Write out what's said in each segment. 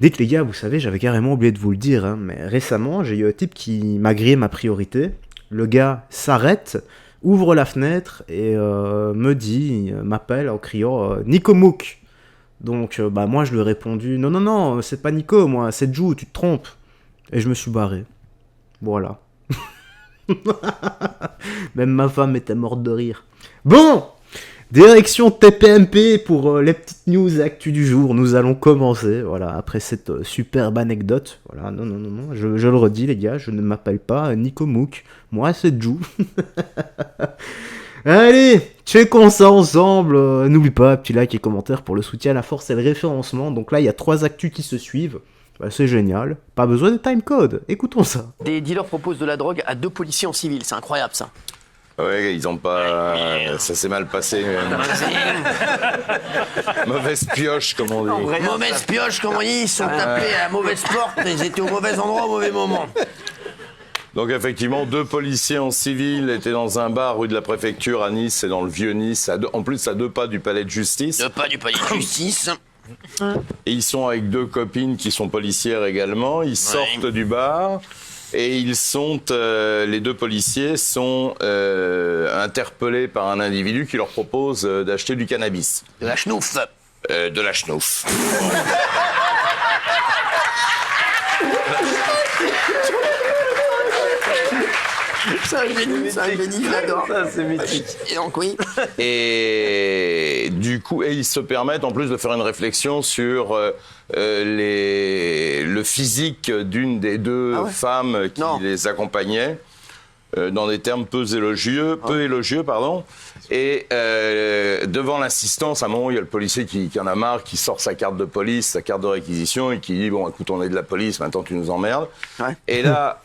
Dites les gars, vous savez, j'avais carrément oublié de vous le dire, hein, mais récemment, j'ai eu un type qui m'a grillé ma priorité. Le gars s'arrête, ouvre la fenêtre et m'appelle en criant Nico Mouk. Donc, bah moi, je lui ai répondu non, non, non, c'est pas Nico, moi, c'est Jou, tu te trompes. Et je me suis barré. Voilà. Même ma femme était morte de rire. Bon, direction TPMP pour les petites news et actus du jour. Nous allons commencer, voilà, après cette superbe anecdote. Voilà, non, non, non, non, je le redis, les gars, je ne m'appelle pas Nico Mouk. Moi, c'est Jou. Allez, checkons ça ensemble. N'oublie pas, petit like et commentaire pour le soutien à la force et le référencement. Donc là, il y a 3 actus qui se suivent. Bah, c'est génial. Pas besoin de timecode. Écoutons ça. Des dealers proposent de la drogue à 2 policiers en civil. C'est incroyable, ça. Ouais, ils ont pas... Ça s'est mal passé. Mauvaise pioche, comme on dit. Mauvaise pioche, comme on dit. Ils sont tapés à la mauvaise porte. Ils étaient au mauvais endroit au mauvais moment. Donc effectivement, 2 policiers en civil étaient dans un bar rue de la Préfecture à Nice, c'est dans le Vieux-Nice, en plus à 2 pas du palais de justice. 2 pas du palais de justice. Et ils sont avec 2 copines qui sont policières également. Ils sortent du bar et ils sont, les 2 policiers sont interpellés par un individu qui leur propose d'acheter du cannabis. De la schnouf. De la schnouf. C'est un génie, je l'adore. Ça, c'est mythique. Et donc, oui. Et du coup, ils se permettent en plus de faire une réflexion sur le physique d'une des 2 femmes qui les accompagnaient, dans des termes peu élogieux, Et devant l'insistance, à un moment, il y a le policier qui en a marre, qui sort sa carte de police, sa carte de réquisition, et qui dit, bon, écoute, on est de la police, maintenant tu nous emmerdes. Ouais. Et là,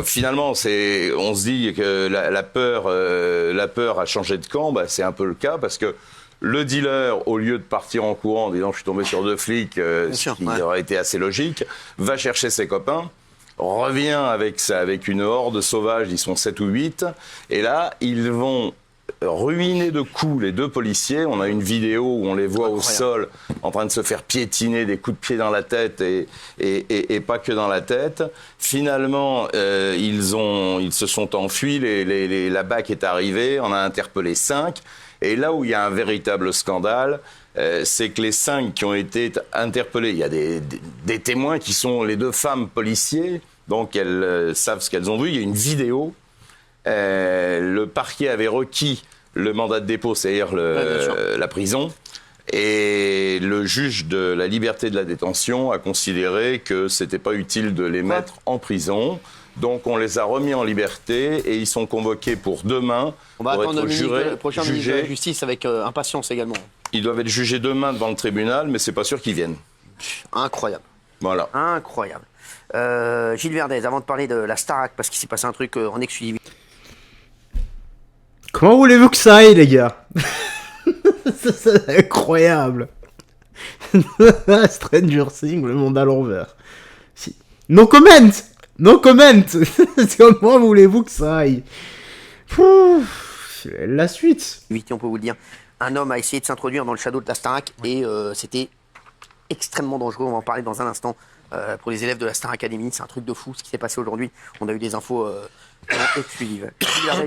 finalement, on se dit que la peur a changé de camp, c'est un peu le cas, parce que le dealer, au lieu de partir en courant en disant, je suis tombé sur 2 flics, ce qui aurait été assez logique, va chercher ses copains, revient avec une horde sauvage, ils sont 7 ou 8, et là, ils vont ruiner de coups les 2 policiers. On a une vidéo où on les voit au sol en train de se faire piétiner, des coups de pied dans la tête et pas que dans la tête. Finalement, ils se sont enfuis, la BAC est arrivée, on a interpellé 5. Et là où il y a un véritable scandale, c'est que les 5 qui ont été interpellés, il y a des témoins qui sont les 2 femmes policiers, donc elles savent ce qu'elles ont vu. Il y a une vidéo. Le parquet avait requis le mandat de dépôt, c'est-à-dire la prison, et le juge de la liberté de la détention a considéré que c'était pas utile de les mettre en prison. Donc on les a remis en liberté et ils sont convoqués pour demain. On va pour attendre être le prochain ministre de la Justice avec impatience également. Ils doivent être jugés demain devant le tribunal, mais c'est pas sûr qu'ils viennent. Incroyable. Voilà. Incroyable. Gilles Verdez, avant de parler de la Starac, parce qu'il s'est passé un truc en exclusivité. Comment voulez-vous que ça aille, les gars? C'est incroyable. Stranger Things, le monde à l'envers. Si. No comment. Comment voulez-vous que ça aille? La suite. On peut vous le dire. Un homme a essayé de s'introduire dans le shadow de la Starac et c'était extrêmement dangereux. On va en parler dans un instant. Pour les élèves de la Star Academy, c'est un truc de fou ce qui s'est passé aujourd'hui. On a eu des infos exclusives.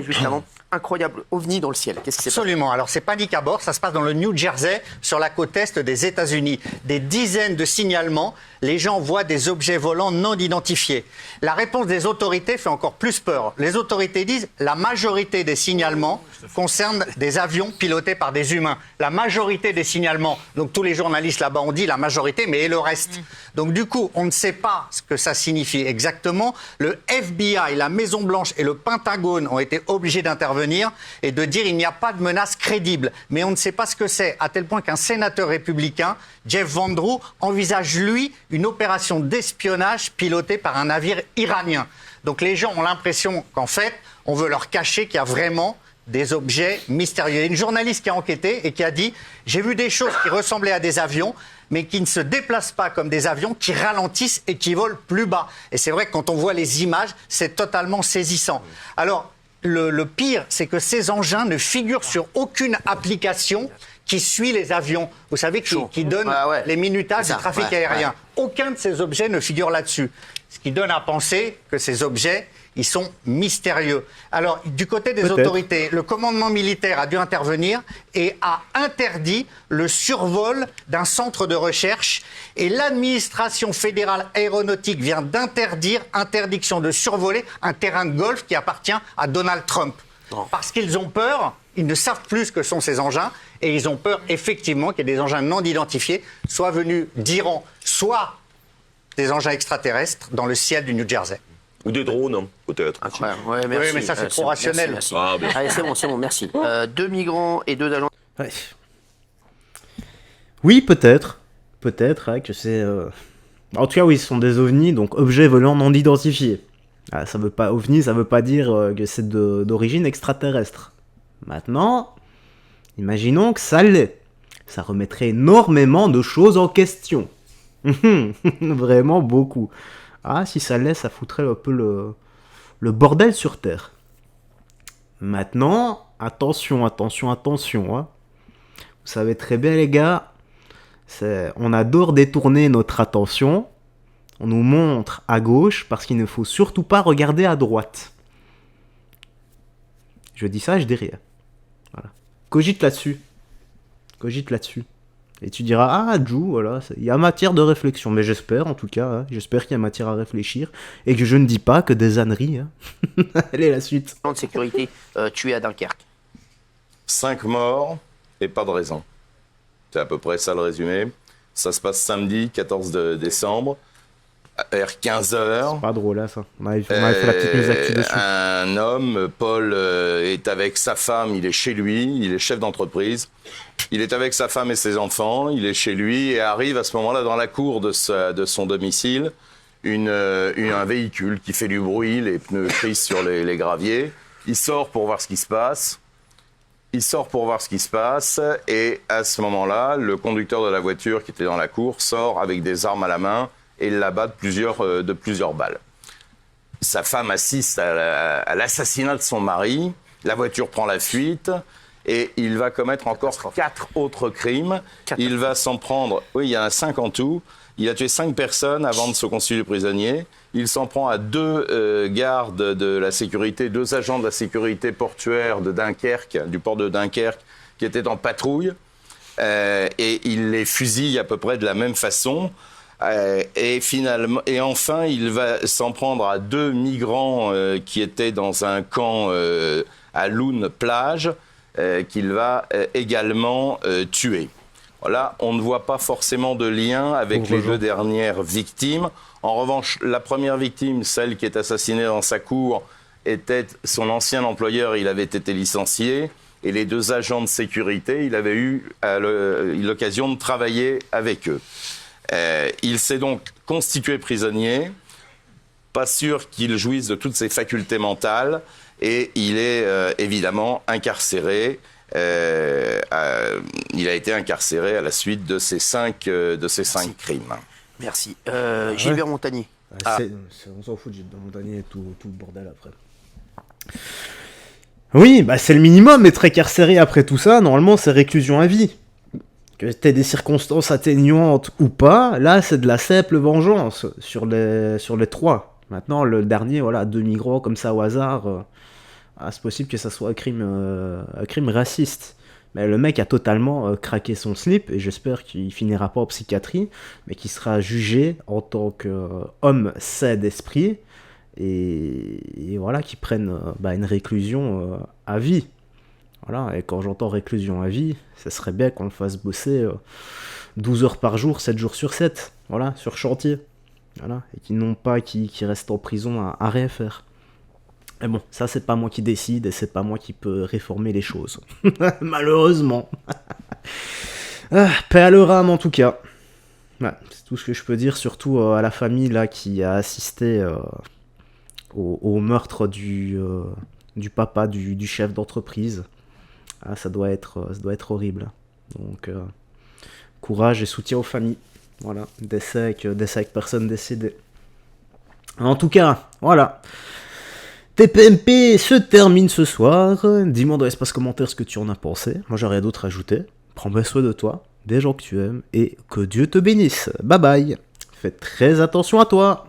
Juste avant, incroyable ovni dans le ciel. Qu'est-ce qui s'est passé ? Absolument. Alors c'est panique à bord. Ça se passe dans le New Jersey, sur la côte est des États-Unis. Des dizaines de signalements. Les gens voient des objets volants non identifiés. La réponse des autorités fait encore plus peur. Les autorités disent la majorité des signalements concernent des avions pilotés par des humains. La majorité des signalements. Donc tous les journalistes là-bas ont dit la majorité, mais et le reste. Donc du coup, on ne sait pas ce que ça signifie exactement. Le FBI, la Maison-Blanche et le Pentagone ont été obligés d'intervenir et de dire il n'y a pas de menace crédible. Mais on ne sait pas ce que c'est, à tel point qu'un sénateur républicain, Jeff Van Drew, envisage, lui, une opération d'espionnage pilotée par un navire iranien. Donc les gens ont l'impression qu'en fait, on veut leur cacher qu'il y a vraiment des objets mystérieux. Il y a une journaliste qui a enquêté et qui a dit « J'ai vu des choses qui ressemblaient à des avions, mais qui ne se déplacent pas comme des avions, qui ralentissent et qui volent plus bas. » Et c'est vrai que quand on voit les images, c'est totalement saisissant. Alors, le pire, c'est que ces engins ne figurent sur aucune application qui suit les avions. Vous savez, qui donne les minutages du trafic aérien. aucun de ces objets ne figure là-dessus. Ce qui donne à penser que ces objets, ils sont mystérieux. Alors, du côté des autorités, le commandement militaire a dû intervenir et a interdit le survol d'un centre de recherche. Et l'administration fédérale aéronautique vient interdiction de survoler un terrain de golf qui appartient à Donald Trump. Parce qu'ils ont peur, ils ne savent plus ce que sont ces engins, et ils ont peur effectivement qu'il y ait des engins non identifiés soient venus d'Iran, soit des engins extraterrestres dans le ciel du New Jersey. Ou des drones, hein, peut-être. Incroyable. Ouais, merci. Oui, mais ça, c'est trop rationnel. Merci. Allez, c'est bon, merci. 2 migrants et 2 agents. Ouais. Oui, peut-être. Peut-être que c'est... En tout cas, oui, ce sont des ovnis, donc objets volants non identifiés. Ah, ça veut pas ovni, ça veut pas dire que c'est d'origine extraterrestre. Maintenant, imaginons que ça l'est. Ça remettrait énormément de choses en question. Vraiment beaucoup. Ah, si ça l'est, ça foutrait un peu le bordel sur Terre. Maintenant, attention. Hein. Vous savez très bien, les gars, on adore détourner notre attention. On nous montre à gauche parce qu'il ne faut surtout pas regarder à droite. Je dis ça, je dis rien. Voilà. Cogite là-dessus. Et tu diras, ah, Jou, voilà, il y a matière de réflexion. Mais j'espère, en tout cas, hein, j'espère qu'il y a matière à réfléchir. Et que je ne dis pas que des âneries. Hein. Allez, la suite. De sécurité tués à Dunkerque. 5 morts et pas de raison. C'est à peu près ça le résumé. Ça se passe samedi 14 décembre. Vers 15h. C'est pas drôle là ça. On avait fait la petite mise actu dessus. Un homme, Paul, est avec sa femme, il est chez lui, il est chef d'entreprise. Il est avec sa femme et ses enfants, il est chez lui et arrive à ce moment-là dans la cour de son domicile un véhicule qui fait du bruit, les pneus crissent sur les graviers. Il sort pour voir ce qui se passe. Et à ce moment-là, le conducteur de la voiture qui était dans la cour sort avec des armes à la main et l'abat de plusieurs balles. Sa femme assiste à l'assassinat de son mari, la voiture prend la fuite et il va commettre encore 4 autres crimes. Il va s'en prendre, oui, il y en a 5 en tout. Il a tué 5 personnes avant de se constituer prisonnier. Il s'en prend à 2 gardes de la sécurité, 2 agents de la sécurité portuaire de Dunkerque, du port de Dunkerque, qui étaient en patrouille. Et il les fusille à peu près de la même façon. Et enfin, il va s'en prendre à 2 migrants qui étaient dans un camp à Loun plage, qu'il va également tuer. Voilà, on ne voit pas forcément de lien avec les 2 dernières victimes. En revanche, la première victime, celle qui est assassinée dans sa cour, était son ancien employeur, il avait été licencié. Et les 2 agents de sécurité, il avait eu l'occasion de travailler avec eux. Il s'est donc constitué prisonnier, pas sûr qu'il jouisse de toutes ses facultés mentales, et il est évidemment incarcéré. Il a été incarcéré à la suite de ces 5 crimes. Merci. Gilbert Montagnier. On s'en fout de Gilbert Montagnier et tout le bordel après. Oui, c'est le minimum, être incarcéré après tout ça, normalement c'est réclusion à vie. Que t'aies des circonstances atténuantes ou pas, là c'est de la simple vengeance sur les 3. Maintenant le dernier, voilà, 2 migrants comme ça au hasard, c'est possible que ça soit un crime raciste. Mais le mec a totalement craqué son slip et j'espère qu'il finira pas en psychiatrie, mais qu'il sera jugé en tant qu'homme sain d'esprit et voilà, qu'il prenne une réclusion à vie. Voilà, et quand j'entends réclusion à vie, ça serait bien qu'on le fasse bosser 12 heures par jour, 7 jours sur 7, voilà, sur chantier. Voilà, et qui restent en prison à rien faire. Mais bon, ça c'est pas moi qui décide et c'est pas moi qui peux réformer les choses. Malheureusement. Paix à leur âme en tout cas. Ouais, c'est tout ce que je peux dire, surtout à la famille là qui a assisté au meurtre du papa du chef d'entreprise. Ça doit être horrible. Donc, courage et soutien aux familles. Voilà, décès avec personne décédée. En tout cas, voilà. TPMP se termine ce soir. Dis-moi dans l'espace commentaire ce que tu en as pensé. Moi, j'aurais rien d'autre à ajouter. Prends bien soin de toi, des gens que tu aimes, et que Dieu te bénisse. Bye bye. Fais très attention à toi.